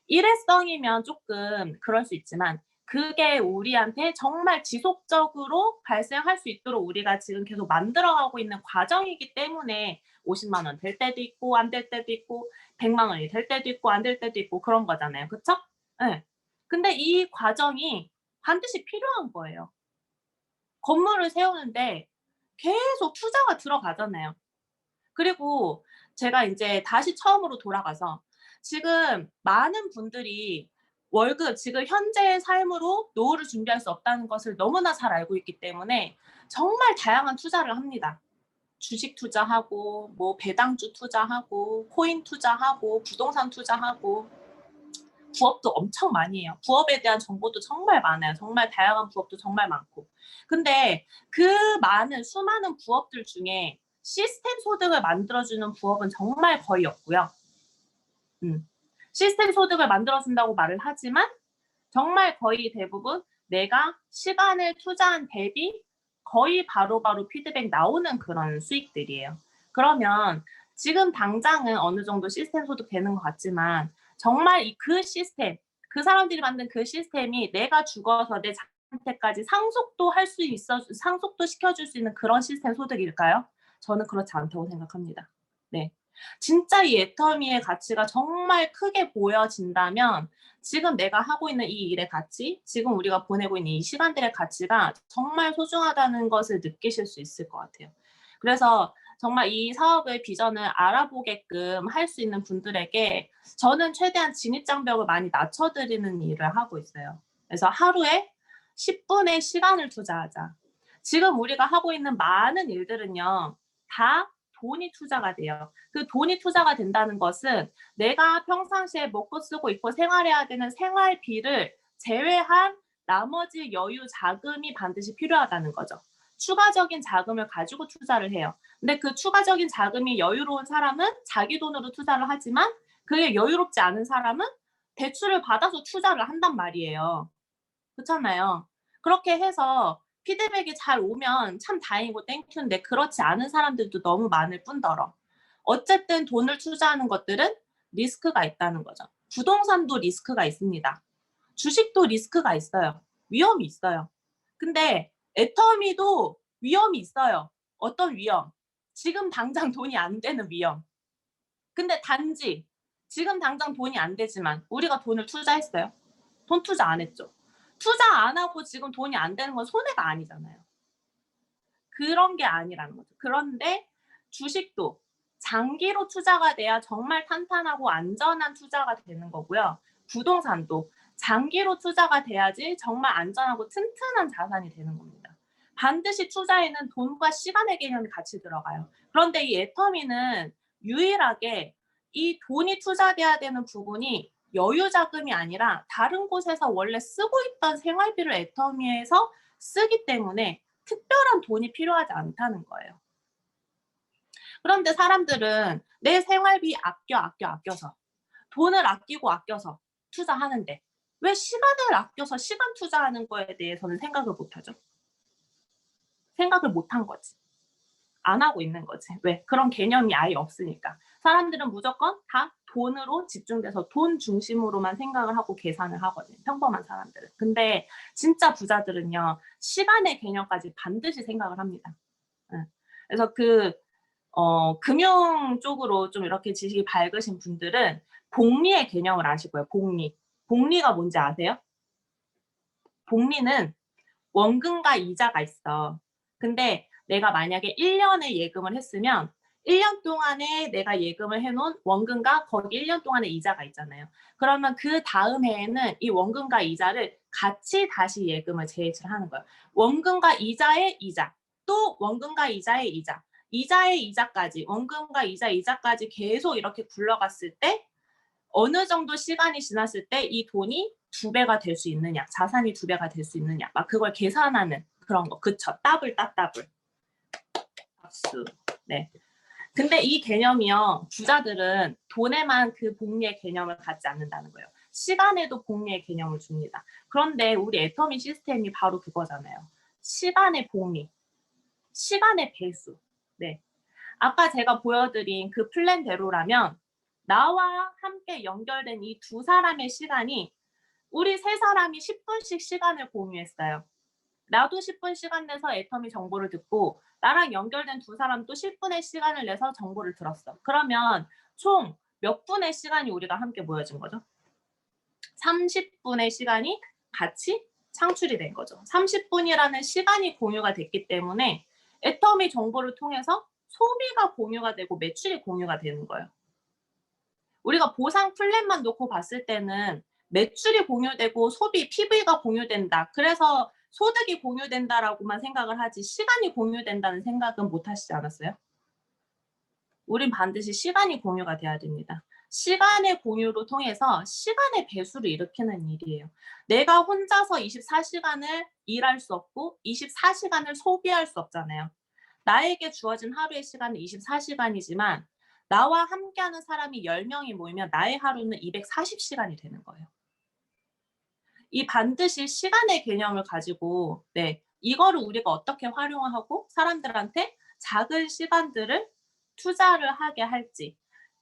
일회성이면 조금 그럴 수 있지만 그게 우리한테 정말 지속적으로 발생할 수 있도록 우리가 지금 계속 만들어가고 있는 과정이기 때문에 50만 원 될 때도 있고 안 될 때도 있고 100만 원이 될 때도 있고 안 될 때도 있고 그런 거잖아요. 그쵸? 네. 근데 이 과정이 반드시 필요한 거예요. 건물을 세우는데 계속 투자가 들어가잖아요. 그리고 제가 이제 다시 처음으로 돌아가서 지금 많은 분들이 월급, 지금 현재의 삶으로 노후를 준비할 수 없다는 것을 너무나 잘 알고 있기 때문에 정말 다양한 투자를 합니다. 주식 투자하고, 뭐 배당주 투자하고, 코인 투자하고, 부동산 투자하고, 부업도 엄청 많이 해요. 부업에 대한 정보도 정말 많아요. 정말 다양한 부업도 정말 많고. 근데 그 많은 수많은 부업들 중에 시스템 소득을 만들어주는 부업은 정말 거의 없고요. 시스템 소득을 만들어준다고 말을 하지만 정말 거의 대부분 내가 시간을 투자한 대비 거의 바로바로 피드백 나오는 그런 수익들이에요. 그러면 지금 당장은 어느 정도 시스템 소득 되는 것 같지만 정말 그 시스템, 그 사람들이 만든 그 시스템이 내가 죽어서 내 자녀한테까지 상속도 할 수 있어, 상속도 시켜줄 수 있는 그런 시스템 소득일까요? 저는 그렇지 않다고 생각합니다. 네. 진짜 이 애터미의 가치가 정말 크게 보여진다면 지금 내가 하고 있는 이 일의 가치, 지금 우리가 보내고 있는 이 시간들의 가치가 정말 소중하다는 것을 느끼실 수 있을 것 같아요. 그래서 정말 이 사업의 비전을 알아보게끔 할 수 있는 분들에게 저는 최대한 진입장벽을 많이 낮춰드리는 일을 하고 있어요. 그래서 하루에 10분의 시간을 투자하자. 지금 우리가 하고 있는 많은 일들은요, 다 돈이 투자가 돼요. 그 돈이 투자가 된다는 것은 내가 평상시에 먹고 쓰고 입고 생활해야 되는 생활비를 제외한 나머지 여유 자금이 반드시 필요하다는 거죠. 추가적인 자금을 가지고 투자를 해요. 근데 그 추가적인 자금이 여유로운 사람은 자기 돈으로 투자를 하지만 그게 여유롭지 않은 사람은 대출을 받아서 투자를 한단 말이에요. 그렇잖아요. 그렇게 해서 피드백이 잘 오면 참 다행이고 땡큐인데 그렇지 않은 사람들도 너무 많을 뿐더러 어쨌든 돈을 투자하는 것들은 리스크가 있다는 거죠. 부동산도 리스크가 있습니다. 주식도 리스크가 있어요. 위험이 있어요. 근데 애터미도 위험이 있어요. 어떤 위험? 지금 당장 돈이 안 되는 위험. 근데 단지 지금 당장 돈이 안 되지만 우리가 돈을 투자했어요. 돈 투자 안 했죠. 투자 안 하고 지금 돈이 안 되는 건 손해가 아니잖아요. 그런 게 아니라는 거죠. 그런데 주식도 장기로 투자가 돼야 정말 탄탄하고 안전한 투자가 되는 거고요. 부동산도 장기로 투자가 돼야지 정말 안전하고 튼튼한 자산이 되는 겁니다. 반드시 투자에는 돈과 시간의 개념이 같이 들어가요. 그런데 이 애터미는 유일하게 이 돈이 투자돼야 되는 부분이 여유 자금이 아니라 다른 곳에서 원래 쓰고 있던 생활비를 애터미에서 쓰기 때문에 특별한 돈이 필요하지 않다는 거예요. 그런데 사람들은 내 생활비 아껴서 돈을 아끼고 아껴서 투자하는데 왜 시간을 아껴서 시간 투자하는 거에 대해서는 생각을 못하죠? 생각을 못한 거지. 안 하고 있는 거지. 왜? 그런 개념이 아예 없으니까. 사람들은 무조건 다 돈으로 집중돼서 돈 중심으로만 생각을 하고 계산을 하거든요. 평범한 사람들은. 근데 진짜 부자들은요. 시간의 개념까지 반드시 생각을 합니다. 그래서 금융 쪽으로 좀 이렇게 지식이 밝으신 분들은 복리의 개념을 아실 거예요. 복리. 복리가 뭔지 아세요? 복리는 원금과 이자가 있어. 근데 내가 만약에 1년에 예금을 했으면 1년 동안에 내가 예금을 해놓은 원금과 거기 1년 동안의 이자가 있잖아요. 그러면 그 다음 해에는 이 원금과 이자를 같이 다시 예금을 재해지하는 거예요. 원금과 이자의 이자. 또 원금과 이자의 이자, 이자의 이자까지, 원금과 이자까지 계속 이렇게 굴러갔을 때 어느 정도 시간이 지났을 때 이 돈이 2배가 될 수 있느냐, 자산이 2배가 될 수 있느냐, 막 그걸 계산하는 그런 거. 그쵸? 따블 따따블. 박수. 네. 근데 이 개념이요, 부자들은 돈에만 그 복리의 개념을 갖지 않는다는 거예요. 시간에도 복리의 개념을 줍니다. 그런데 우리 애터미 시스템이 바로 그거잖아요. 시간의 복리, 시간의 배수. 네. 아까 제가 보여드린 그 플랜대로라면 나와 함께 연결된 이 두 사람의 시간이, 우리 세 사람이 10분씩 시간을 공유했어요. 나도 10분 시간 내서 애터미 정보를 듣고 나랑 연결된 두 사람도 10분의 시간을 내서 정보를 들었어. 그러면 총 몇 분의 시간이 우리가 함께 모여진 거죠? 30분의 시간이 같이 창출이 된 거죠. 30분이라는 시간이 공유가 됐기 때문에 애터미 정보를 통해서 소비가 공유가 되고 매출이 공유가 되는 거예요. 우리가 보상 플랜만 놓고 봤을 때는 매출이 공유되고 소비, PV가 공유된다, 그래서 소득이 공유된다라고만 생각을 하지 시간이 공유된다는 생각은 못 하시지 않았어요? 우린 반드시 시간이 공유가 돼야 됩니다. 시간의 공유로 통해서 시간의 배수를 일으키는 일이에요. 내가 혼자서 24시간을 일할 수 없고 24시간을 소비할 수 없잖아요. 나에게 주어진 하루의 시간은 24시간이지만 나와 함께하는 사람이 10명이 모이면 나의 하루는 240시간이 되는 거예요. 이 반드시 시간의 개념을 가지고, 네, 이거를 우리가 어떻게 활용하고 사람들한테 작은 시간들을 투자를 하게 할지.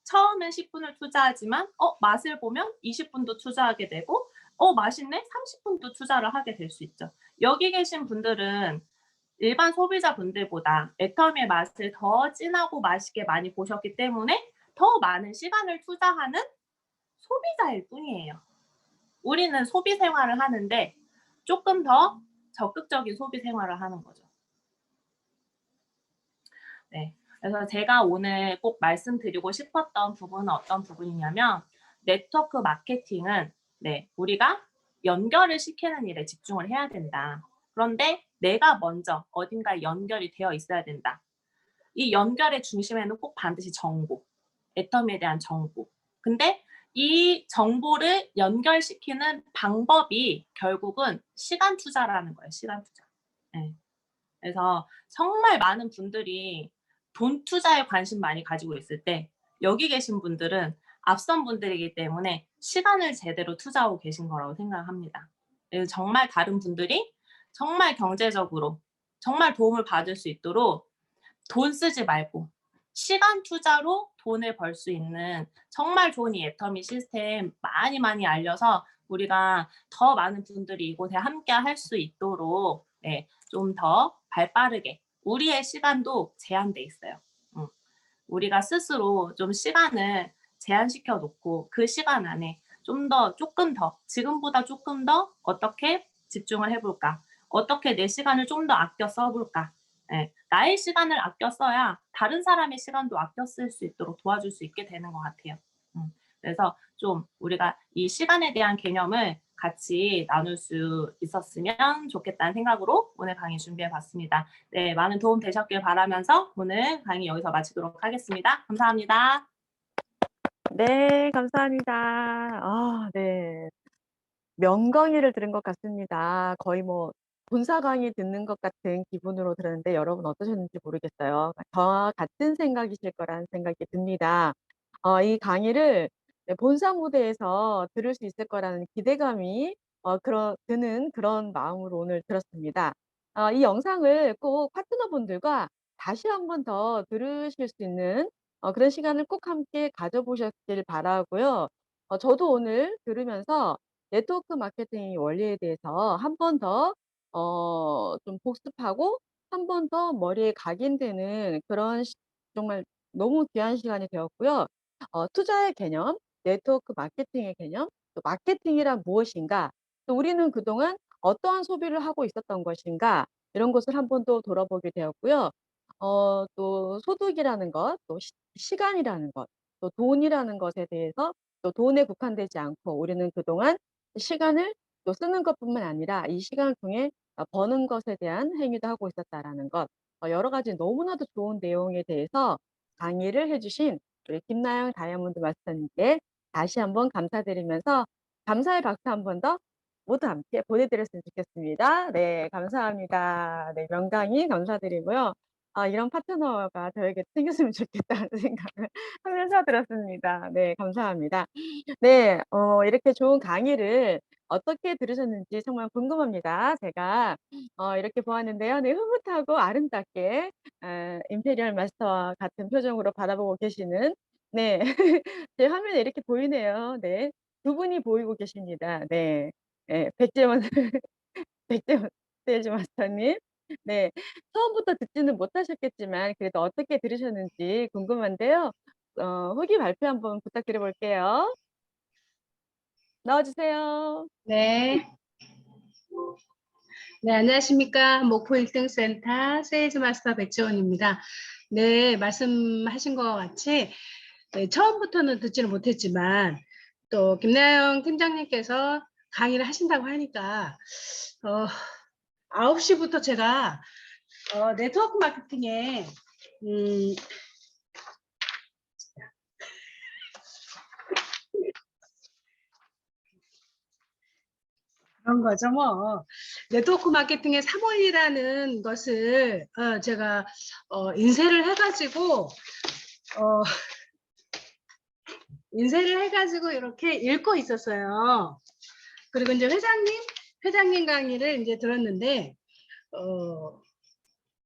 처음엔 10분을 투자하지만 맛을 보면 20분도 투자하게 되고 맛있네? 30분도 투자를 하게 될 수 있죠. 여기 계신 분들은 일반 소비자분들보다 애터미의 맛을 더 진하고 맛있게 많이 보셨기 때문에 더 많은 시간을 투자하는 소비자일 뿐이에요. 우리는 소비 생활을 하는데 조금 더 적극적인 소비 생활을 하는 거죠. 네. 그래서 제가 오늘 꼭 말씀드리고 싶었던 부분은 어떤 부분이냐면, 네트워크 마케팅은 우리가 연결을 시키는 일에 집중을 해야 된다. 그런데 내가 먼저 어딘가에 연결이 되어 있어야 된다. 이 연결의 중심에는 꼭 반드시 정보, 애터미에 대한 정보. 근데 이 정보를 연결시키는 방법이 결국은 시간 투자라는 거예요. 시간 투자. 네. 그래서 정말 많은 분들이 돈 투자에 관심 많이 가지고 있을 때 여기 계신 분들은 앞선 분들이기 때문에 시간을 제대로 투자하고 계신 거라고 생각합니다. 정말 다른 분들이 정말 경제적으로 정말 도움을 받을 수 있도록 돈 쓰지 말고 시간 투자로 돈을 벌 수 있는 정말 좋은 이 애터미 시스템 많이 알려서 우리가 더 많은 분들이 이곳에 함께 할 수 있도록 좀 더 발빠르게, 우리의 시간도 제한돼 있어요. 우리가 스스로 좀 시간을 제한시켜 놓고 그 시간 안에 조금 더, 지금보다 조금 더 어떻게 집중을 해볼까? 어떻게 내 시간을 좀 더 아껴 써볼까? 나의 시간을 아껴 써야 다른 사람의 시간도 아껴 쓸 수 있도록 도와줄 수 있게 되는 것 같아요. 그래서 좀 우리가 이 시간에 대한 개념을 같이 나눌 수 있었으면 좋겠다는 생각으로 오늘 강의 준비해봤습니다. 네, 많은 도움 되셨길 바라면서 오늘 강의 여기서 마치도록 하겠습니다. 감사합니다. 네, 감사합니다. 네. 명강의를 들은 것 같습니다. 거의 뭐 본사 강의 듣는 것 같은 기분으로 들었는데 여러분 어떠셨는지 모르겠어요. 저와 같은 생각이실 거라는 생각이 듭니다. 이 강의를 본사 무대에서 들을 수 있을 거라는 기대감이 드는 그런 마음으로 오늘 들었습니다. 이 영상을 꼭 파트너분들과 다시 한 번 더 들으실 수 있는 그런 시간을 꼭 함께 가져보셨길 바라고요. 저도 오늘 들으면서 네트워크 마케팅의 원리에 대해서 한 번 더 좀 복습하고 한 번 더 머리에 각인되는 그런 정말 너무 귀한 시간이 되었고요. 투자의 개념, 네트워크 마케팅의 개념, 또 마케팅이란 무엇인가, 또 우리는 그동안 어떠한 소비를 하고 있었던 것인가, 이런 것을 한 번 더 돌아보게 되었고요. 또 소득이라는 것, 또 시간이라는 것, 또 돈이라는 것에 대해서, 또 돈에 국한되지 않고 우리는 그동안 시간을 또 쓰는 것뿐만 아니라 이 시간을 통해 버는 것에 대한 행위도 하고 있었다라는 것. 여러 가지 너무나도 좋은 내용에 대해서 강의를 해 주신 우리 김나영 다이아몬드 마스터님께 다시 한번 감사드리면서 감사의 박수 한 번 더 모두 함께 보내드렸으면 좋겠습니다. 네, 감사합니다. 네, 명강의 감사드리고요. 이런 파트너가 저에게 생겼으면 좋겠다는 생각을 하면서 들었습니다. 네, 감사합니다. 네, 이렇게 좋은 강의를 어떻게 들으셨는지 정말 궁금합니다. 제가 이렇게 보았는데요. 네, 흐뭇하고 아름답게 임페리얼 마스터와 같은 표정으로 바라보고 계시는 네. 제 화면에 이렇게 보이네요. 네. 두 분이 보이고 계십니다. 네. 예. 백제원 백제원 세일즈 마스터님. 네. 처음부터 듣지는 못하셨겠지만 그래도 어떻게 들으셨는지 궁금한데요. 후기 발표 한번 부탁드려 볼게요. 나와 주세요. 네. 네, 안녕하십니까. 목포 1등 센터 세일즈 마스터 백지원입니다. 네, 말씀하신 것 같이 네, 처음부터는 듣지는 못했지만 또 김나영 팀장님께서 강의를 하신다고 하니까 9시부터 제가 네트워크 마케팅에 그런 거죠, 뭐. 네트워크 마케팅의 3월이라는 것을 제가 인쇄를 해가지고 이렇게 읽고 있었어요. 그리고 이제 회장님 강의를 이제 들었는데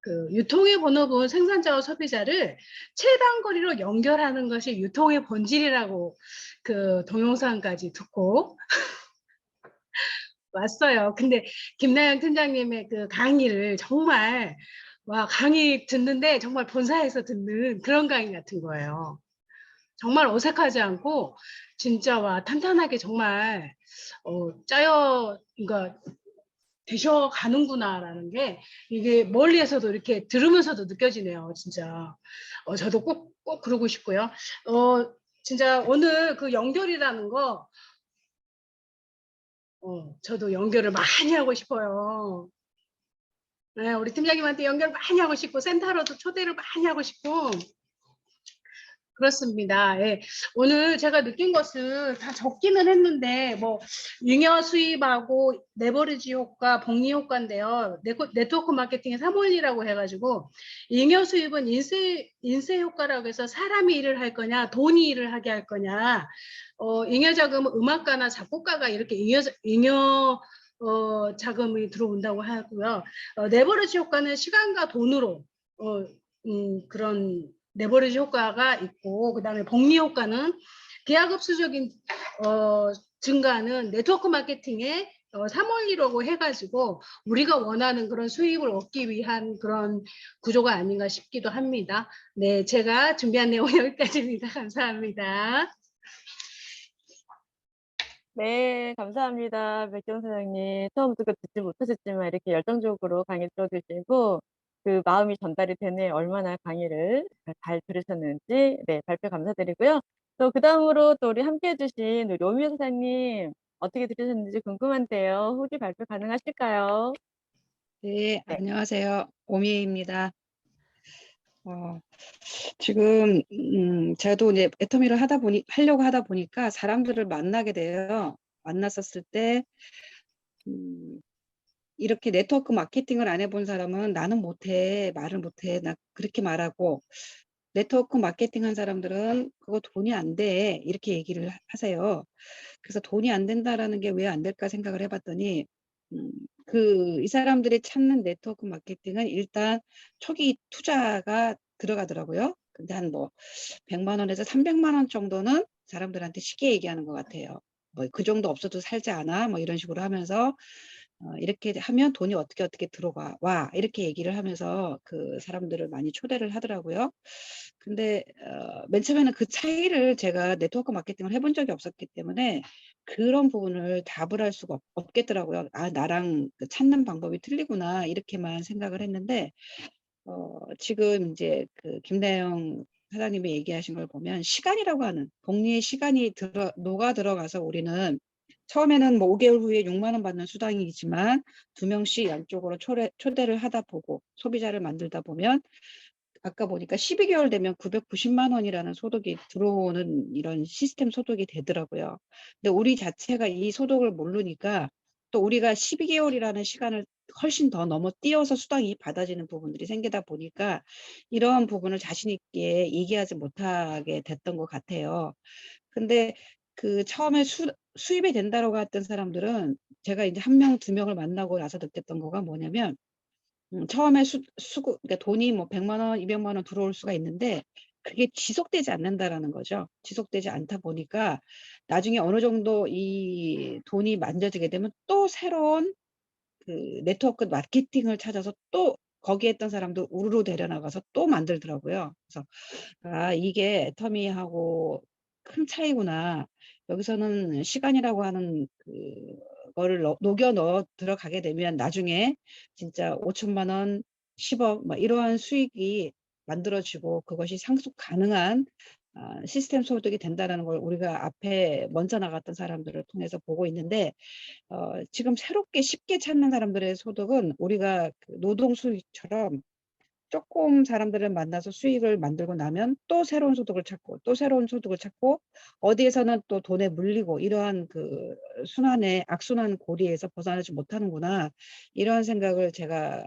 그 유통의 본업은 생산자와 소비자를 최단거리로 연결하는 것이 유통의 본질이라고 그 동영상까지 듣고 왔어요. 근데 김나영 팀장님의 그 강의를 정말 와, 강의 듣는데 정말 본사에서 듣는 그런 강의 같은 거예요. 정말 어색하지 않고 진짜 와 탄탄하게 정말 그러니까 되셔 가는구나라는 게 이게 멀리에서도 이렇게 들으면서도 느껴지네요. 진짜 저도 꼭 그러고 싶고요. 진짜 오늘 그 연결이라는 거 저도 연결을 많이 하고 싶어요. 네, 우리 팀장님한테 연결 많이 하고 싶고 센터로도 초대를 많이 하고 싶고 그렇습니다. 예. 오늘 제가 느낀 것은 다 적기는 했는데 뭐 잉여 수입하고 레버리지 효과, 복리 효과인데요. 네트워크 마케팅의 3원이라고 해가지고 잉여 수입은 인쇄 효과라고 해서 사람이 일을 할 거냐, 돈이 일을 하게 할 거냐. 잉여 자금은 음악가나 작곡가가 이렇게 잉여 자금이 들어온다고 하고요. 레버리지 효과는 시간과 돈으로 그런 레버리지 효과가 있고 그다음에 복리 효과는 계약업수적인 증가는 네트워크 마케팅의 3원리라고 해가지고 우리가 원하는 그런 수입을 얻기 위한 그런 구조가 아닌가 싶기도 합니다. 네, 제가 준비한 내용은 여기까지입니다. 감사합니다. 네, 감사합니다. 백경 사장님. 처음부터 듣지 못하셨지만 이렇게 열정적으로 강의 들어주시고 그 마음이 전달이 되네 얼마나 강의를 잘 들으셨는지 네, 발표 감사드리고요. 또 그다음으로 또 우리 함께 해주신 우리 오미호 사장님 어떻게 들으셨는지 궁금한데요. 후기 발표 가능하실까요? 네, 네. 안녕하세요. 오미애입니다. 지금 저도 이제 애터미를 하려고 하다 보니까 사람들을 만나게 돼요. 만났었을 때 이렇게 네트워크 마케팅을 안 해본 사람은 나는 못해, 말을 못해, 나 그렇게 말하고 네트워크 마케팅 한 사람들은 그거 돈이 안 돼, 이렇게 얘기를 하세요. 그래서 돈이 안 된다라는 게 왜 안 될까 생각을 해봤더니 이 사람들이 찾는 네트워크 마케팅은 일단 초기 투자가 들어가더라고요. 근데 한 뭐 100만 원에서 300만 원 정도는 사람들한테 쉽게 얘기하는 것 같아요. 뭐 그 정도 없어도 살지 않아? 뭐 이런 식으로 하면서 이렇게 하면 돈이 어떻게 들어가 와 이렇게 얘기를 하면서 그 사람들을 많이 초대를 하더라고요. 근데 맨 처음에는 그 차이를 제가 네트워크 마케팅을 해본 적이 없었기 때문에 그런 부분을 답을 할 수가 없겠더라고요. 아, 나랑 그 찾는 방법이 틀리구나 이렇게만 생각을 했는데 지금 이제 그 김나영 사장님이 얘기하신 걸 보면 시간이라고 하는 복리의 시간이 녹아 들어가서 우리는 처음에는 뭐 5개월 후에 6만 원 받는 수당이지만 2명씩 양쪽으로 초대를 하다 보고 소비자를 만들다 보면 아까 보니까 12개월 되면 990만 원이라는 소득이 들어오는 이런 시스템 소득이 되더라고요. 근데 우리 자체가 이 소득을 모르니까 또 우리가 12개월이라는 시간을 훨씬 더 넘어뛰어서 수당이 받아지는 부분들이 생기다 보니까 이러한 부분을 자신 있게 얘기하지 못하게 됐던 것 같아요. 근데 그 처음에 수입이 된다라고 했던 사람들은 제가 이제 1명, 2명을 만나고 나서 느꼈던 거가 뭐냐면 처음에 그러니까 돈이 뭐 100만 원, 200만 원 들어올 수가 있는데 그게 지속되지 않는다라는 거죠. 지속되지 않다 보니까 나중에 어느 정도 이 돈이 만져지게 되면 또 새로운 그 네트워크 마케팅을 찾아서 또 거기에 있던 사람도 우르르 데려나가서 또 만들더라고요. 그래서 아, 이게 애터미하고 큰 차이구나. 여기서는 시간이라고 하는 그거를 녹여 넣어 들어가게 되면 나중에 진짜 5천만 원, 10억 막 이러한 수익이 만들어지고 그것이 상속 가능한 시스템 소득이 된다는 걸 우리가 앞에 먼저 나갔던 사람들을 통해서 보고 있는데 지금 새롭게 쉽게 찾는 사람들의 소득은 우리가 그 노동 수익처럼 조금 사람들을 만나서 수익을 만들고 나면 또 새로운 소득을 찾고 또 새로운 소득을 찾고 어디에서는 또 돈에 물리고 이러한 그 순환의 악순환 고리에서 벗어나지 못하는구나 이러한 생각을 제가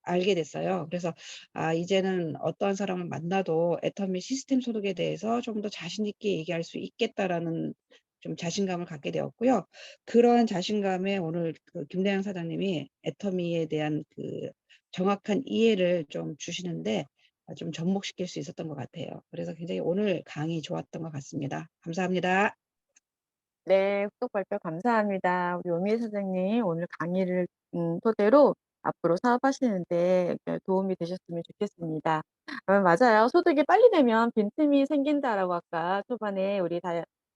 알게 됐어요. 그래서 아 이제는 어떠한 사람을 만나도 애터미 시스템 소득에 대해서 좀 더 자신 있게 얘기할 수 있겠다라는 좀 자신감을 갖게 되었고요. 그러한 자신감에 오늘 그 김대영 사장님이 애터미에 대한 그 정확한 이해를 좀 주시는데 좀 접목시킬 수 있었던 것 같아요. 그래서 굉장히 오늘 강의 좋았던 것 같습니다. 감사합니다. 네. 구독 발표 감사합니다. 우리 오미애 사장님 오늘 강의를 토대로 앞으로 사업하시는데 도움이 되셨으면 좋겠습니다. 맞아요. 소득이 빨리 되면 빈틈이 생긴다라고 아까 초반에 우리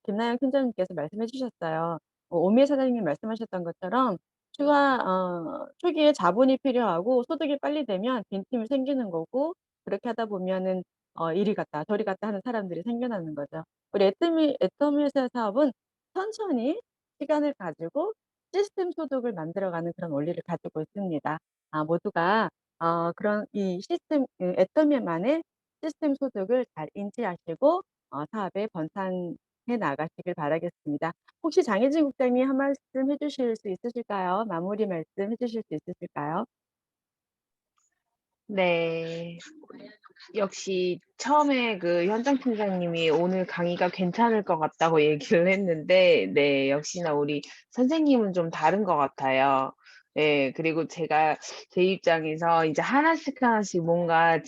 김나영 팀장님께서 말씀해 주셨어요. 오미애 사장님이 말씀하셨던 것처럼 초기에 자본이 필요하고 소득이 빨리 되면 빈틈이 생기는 거고 그렇게 하다 보면은 이리 갔다 저리 갔다 하는 사람들이 생겨나는 거죠. 우리 애터미 회사 사업은 천천히 시간을 가지고 시스템 소득을 만들어가는 그런 원리를 가지고 있습니다. 모두가 그런 이 애터미만의 시스템 소득을 잘 인지하시고 사업에 번창해 나가시길 바라겠습니다. 혹시 장혜진 국장님 한 말씀 해 주실 수 있으실까요? 마무리 말씀 해 주실 수 있으실까요? 네. 역시 처음에 그 현장 팀장님이 오늘 강의가 괜찮을 것 같다고 얘기를 했는데, 네, 역시나 우리 선생님은 좀 다른 것 같아요. 네, 그리고 제가 제 입장에서 이제 하나씩 하나씩 뭔가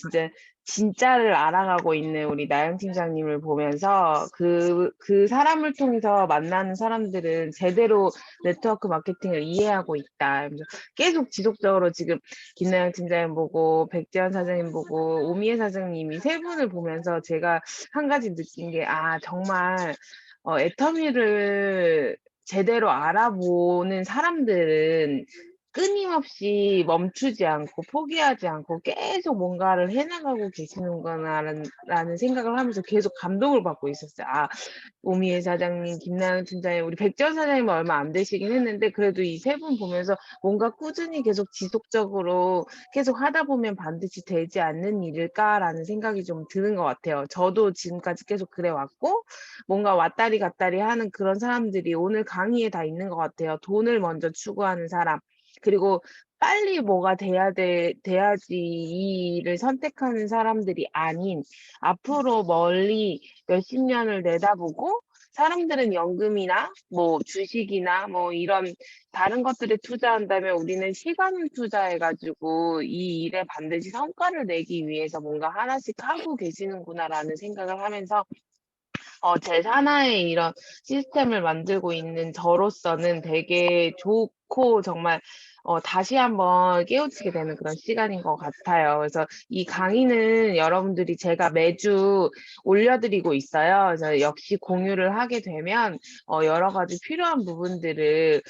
진짜를 알아가고 있는 우리 나영 팀장님을 보면서 그 사람을 통해서 만나는 사람들은 제대로 네트워크 마케팅을 이해하고 있다. 그래서 계속 지속적으로 지금 김나영 팀장님 보고 백지연 사장님 보고 오미애 사장님이 세 분을 보면서 제가 한 가지 느낀 게 정말 애터미를 제대로 알아보는 사람들은 끊임없이 멈추지 않고 포기하지 않고 계속 뭔가를 해나가고 계시는구나라는 생각을 하면서 계속 감동을 받고 있었어요. 오미애 사장님, 김나영 팀장님, 우리 백지연 사장님은 얼마 안 되시긴 했는데 그래도 이 세 분 보면서 뭔가 꾸준히 계속 지속적으로 계속 하다 보면 반드시 되지 않는 일일까라는 생각이 좀 드는 것 같아요. 저도 지금까지 계속 그래 왔고 뭔가 왔다리 갔다리 하는 그런 사람들이 오늘 강의에 다 있는 것 같아요. 돈을 먼저 추구하는 사람, 그리고 빨리 뭐가 돼야지 이 일을 선택하는 사람들이 아닌 앞으로 멀리 몇십 년을 내다보고 사람들은 연금이나 뭐 주식이나 뭐 이런 다른 것들에 투자한다면 우리는 시간을 투자해가지고 이 일에 반드시 성과를 내기 위해서 뭔가 하나씩 하고 계시는구나라는 생각을 하면서 제 산하에 이런 시스템을 만들고 있는 저로서는 되게 좋고 정말 다시 한번 깨우치게 되는 그런 시간인 것 같아요. 그래서 이 강의는 여러분들이 제가 매주 올려드리고 있어요. 그래서 역시 공유를 하게 되면 여러 가지 필요한 부분들을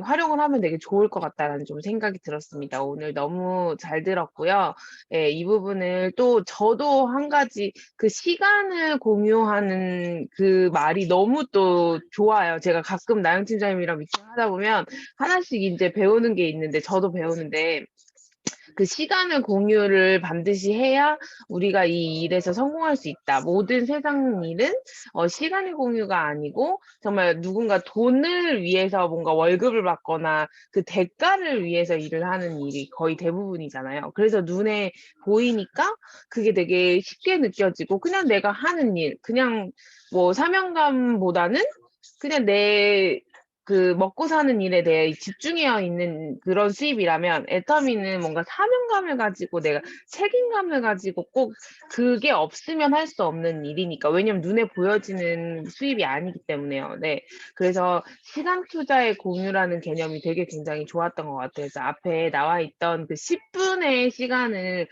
활용을 하면 되게 좋을 것 같다라는 좀 생각이 들었습니다. 오늘 너무 잘 들었고요. 예, 이 부분을 또 저도 한 가지 그 시간을 공유하는 그 말이 너무 또 좋아요. 제가 가끔 나영 팀장님이랑 미팅하다 보면 하나씩 이제 배우는 게 있는데 저도 배우는데 그 시간을 공유를 반드시 해야 우리가 이 일에서 성공할 수 있다. 모든 세상 일은 시간의 공유가 아니고 정말 누군가 돈을 위해서 뭔가 월급을 받거나 그 대가를 위해서 일을 하는 일이 거의 대부분이잖아요. 그래서 눈에 보이니까 그게 되게 쉽게 느껴지고 그냥 내가 하는 일, 그냥 뭐 사명감보다는 그냥 내 그 먹고 사는 일에 대해 집중해 있는 그런 수입이라면 애터미는 뭔가 사명감을 가지고 내가 책임감을 가지고 꼭 그게 없으면 할 수 없는 일이니까. 왜냐면 눈에 보여지는 수입이 아니기 때문에요. 네. 그래서 시간 투자의 공유라는 개념이 되게 굉장히 좋았던 것 같아요. 그래서 앞에 나와 있던 그 10분의 시간을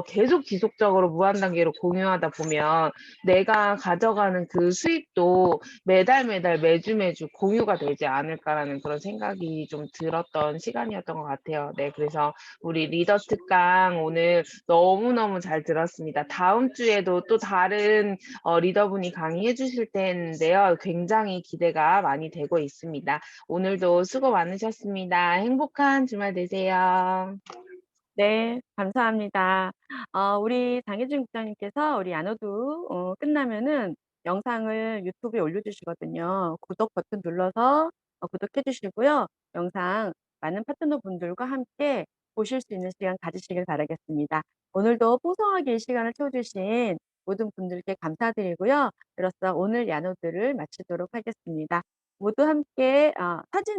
계속 지속적으로 무한단계로 공유하다 보면 내가 가져가는 그 수입도 매달 매주 공유가 되지 않을까라는 그런 생각이 좀 들었던 시간이었던 것 같아요. 네, 그래서 우리 리더 특강 오늘 너무너무 잘 들었습니다. 다음 주에도 또 다른 리더분이 강의해 주실 텐데요. 굉장히 기대가 많이 되고 있습니다. 오늘도 수고 많으셨습니다. 행복한 주말 되세요. 네, 감사합니다. 우리 장혜준 국장님께서 우리 야노드 끝나면은 영상을 유튜브에 올려주시거든요. 구독 버튼 눌러서 구독해 주시고요. 영상 많은 파트너분들과 함께 보실 수 있는 시간 가지시길 바라겠습니다. 오늘도 풍성하게 이 시간을 채워주신 모든 분들께 감사드리고요. 이로써 오늘 야노드를 마치도록 하겠습니다. 모두 함께 사진